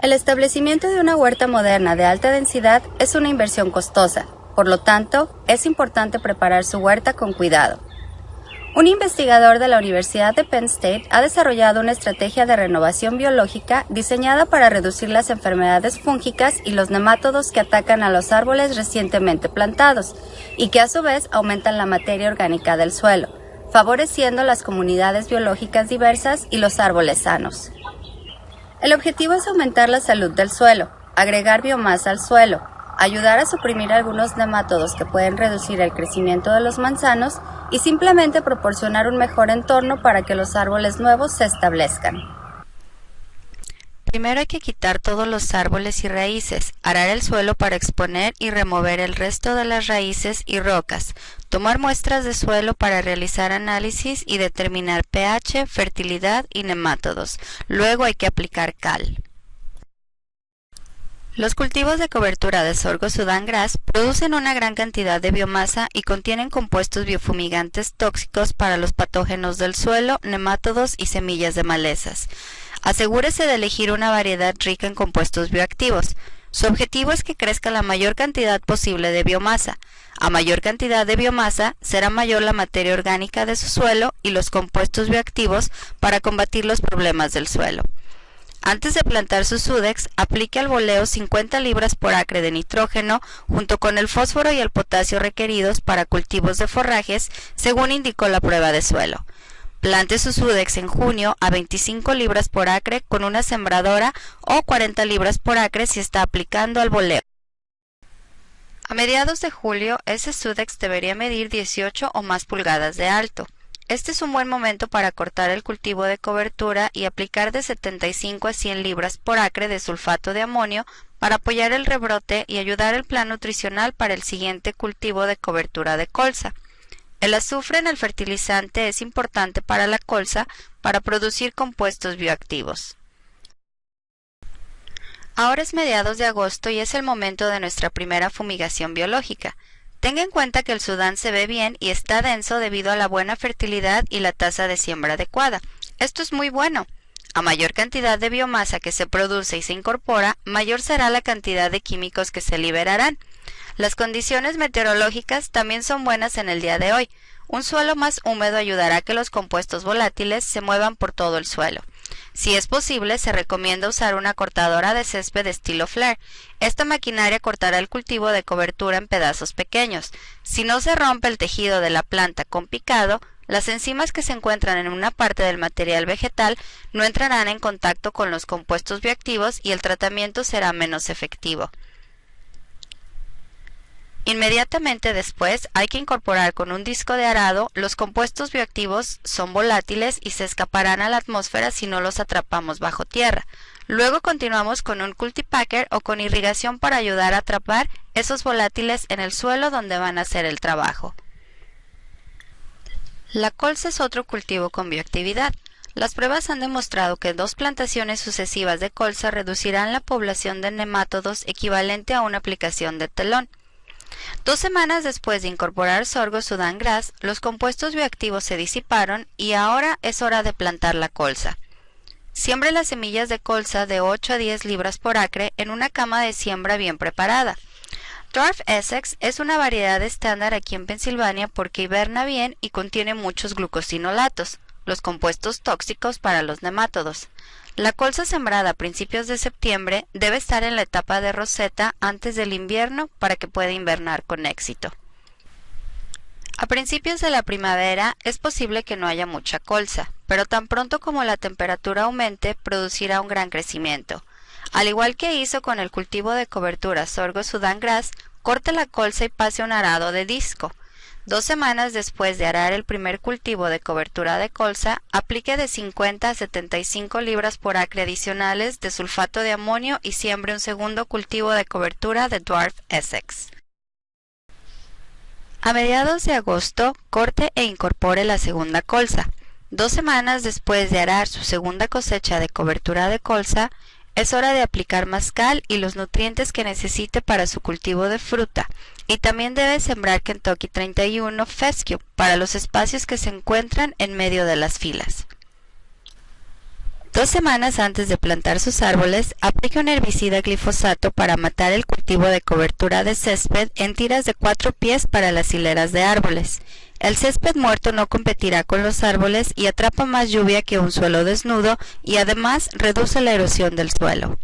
El establecimiento de una huerta moderna de alta densidad es una inversión costosa, por lo tanto, es importante preparar su huerta con cuidado. Un investigador de la Universidad de Penn State ha desarrollado una estrategia de renovación biológica diseñada para reducir las enfermedades fúngicas y los nemátodos que atacan a los árboles recientemente plantados y que a su vez aumentan la materia orgánica del suelo, favoreciendo las comunidades biológicas diversas y los árboles sanos. El objetivo es aumentar la salud del suelo, agregar biomasa al suelo, ayudar a suprimir algunos nemátodos que pueden reducir el crecimiento de los manzanos y simplemente proporcionar un mejor entorno para que los árboles nuevos se establezcan. Primero hay que quitar todos los árboles y raíces, arar el suelo para exponer y remover el resto de las raíces y rocas, tomar muestras de suelo para realizar análisis y determinar pH, fertilidad y nemátodos. Luego hay que aplicar cal. Los cultivos de cobertura de sorgo Sudan Grass producen una gran cantidad de biomasa y contienen compuestos biofumigantes tóxicos para los patógenos del suelo, nemátodos y semillas de malezas. Asegúrese de elegir una variedad rica en compuestos bioactivos. Su objetivo es que crezca la mayor cantidad posible de biomasa. A mayor cantidad de biomasa, será mayor la materia orgánica de su suelo y los compuestos bioactivos para combatir los problemas del suelo. Antes de plantar su Sudex, aplique al boleo 50 libras por acre de nitrógeno junto con el fósforo y el potasio requeridos para cultivos de forrajes, según indicó la prueba de suelo. Plante su Sudex en junio a 25 libras por acre con una sembradora o 40 libras por acre si está aplicando al boleo. A mediados de julio, ese Sudex debería medir 18 o más pulgadas de alto. Este es un buen momento para cortar el cultivo de cobertura y aplicar de 75 a 100 libras por acre de sulfato de amonio para apoyar el rebrote y ayudar el plan nutricional para el siguiente cultivo de cobertura de colza. El azufre en el fertilizante es importante para la colza para producir compuestos bioactivos. Ahora es mediados de agosto y es el momento de nuestra primera fumigación biológica. Tenga en cuenta que el Sudán se ve bien y está denso debido a la buena fertilidad y la tasa de siembra adecuada. Esto es muy bueno. A mayor cantidad de biomasa que se produce y se incorpora, mayor será la cantidad de químicos que se liberarán. Las condiciones meteorológicas también son buenas en el día de hoy. Un suelo más húmedo ayudará a que los compuestos volátiles se muevan por todo el suelo. Si es posible, se recomienda usar una cortadora de césped de estilo flare. Esta maquinaria cortará el cultivo de cobertura en pedazos pequeños. Si no se rompe el tejido de la planta con picado, las enzimas que se encuentran en una parte del material vegetal no entrarán en contacto con los compuestos bioactivos y el tratamiento será menos efectivo. Inmediatamente después hay que incorporar con un disco de arado. Los compuestos bioactivos son volátiles y se escaparán a la atmósfera si no los atrapamos bajo tierra. Luego continuamos con un cultipacker o con irrigación para ayudar a atrapar esos volátiles en el suelo donde van a hacer el trabajo. La colza es otro cultivo con bioactividad. Las pruebas han demostrado que 2 plantaciones sucesivas de colza reducirán la población de nemátodos equivalente a una aplicación de telón. 2 semanas después de incorporar sorgo Sudan Grass, los compuestos bioactivos se disiparon y ahora es hora de plantar la colza. Siembre las semillas de colza de 8 a 10 libras por acre en una cama de siembra bien preparada. Dwarf Essex es una variedad estándar aquí en Pensilvania porque hiberna bien y contiene muchos glucosinolatos, los compuestos tóxicos para los nemátodos. La colza sembrada a principios de septiembre debe estar en la etapa de roseta antes del invierno para que pueda invernar con éxito. A principios de la primavera es posible que no haya mucha colza, pero tan pronto como la temperatura aumente producirá un gran crecimiento. Al igual que hizo con el cultivo de cobertura sorgo Sudan Grass, corte la colza y pase un arado de disco. 2 semanas después de arar el primer cultivo de cobertura de colza, aplique de 50 a 75 libras por acre adicionales de sulfato de amonio y siembre un segundo cultivo de cobertura de Dwarf Essex. A mediados de agosto, corte e incorpore la segunda colza. 2 semanas después de arar su segunda cosecha de cobertura de colza, es hora de aplicar más cal y los nutrientes que necesite para su cultivo de fruta, y también debe sembrar Kentucky 31 Fescue para los espacios que se encuentran en medio de las filas. 2 semanas antes de plantar sus árboles, aplique un herbicida glifosato para matar el cultivo de cobertura de césped en tiras de 4 pies para las hileras de árboles. El césped muerto no competirá con los árboles y atrapa más lluvia que un suelo desnudo y además reduce la erosión del suelo.